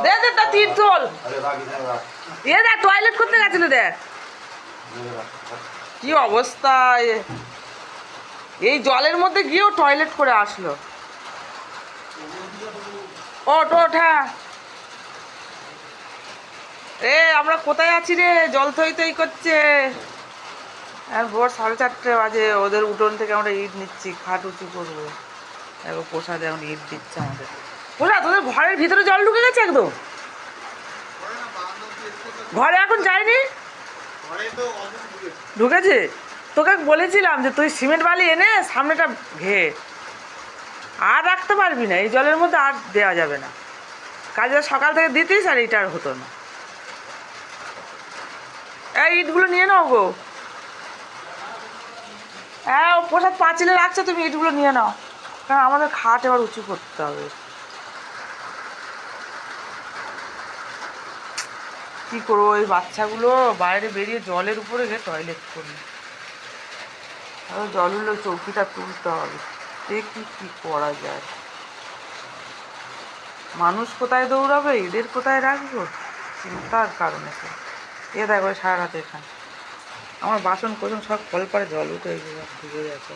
দে দে তা তিন তোল এ দেখ টয়লেট করতে গেছিল দেখ কি অবস্থা এই জলের মধ্যে গিয়েও টয়লেট করে আসলো ওঠ ওঠ হ্যাঁ আমরা কোথায় আছি রে জল থই থই করছে আর ভোর 4:30 বাজে ওদের উঠোন থেকে আমরা ইট নিচ্ছি খাট উঁচু করবো এবার প্রসাদে এখন ইট দিচ্ছে আমাদের প্রসাদ তোদের ঘরের ভিতরে জল ঢুকে গেছে একদম ঘরে এখন যায়নি ঢুকেছে তোকে বলেছিলাম যে তুই সিমেন্ট বালি এনে সামনেটা ঘে আর রাখতে পারবি না এই জলের মধ্যে আর দেওয়া যাবে না কাজে সকাল থেকে দিতিস আর এইটা আর হতো না এই ইটগুলো নিয়ে নাও গো হ্যাঁ ও প্রসাদ পাঁচিলে রাখছে তুমি ইটগুলো নিয়ে নাও কারণ আমাদের খাট এবার উঁচু করতে হবে কী করবো ওই বাচ্চাগুলো বাইরে বেরিয়ে জলের উপরে গিয়ে টয়লেট করবে জলগুলো চৌকিটা তুলতে হবে দেখি কী করা যায় মানুষ কোথায় দৌড়াবে এদের কোথায় রাখবো চিন্তার কারণে এ দেখো সারা রাত এখানে আমার বাসন কোসন সব কল পারে জল উঠে ঢুকে যাচ্ছে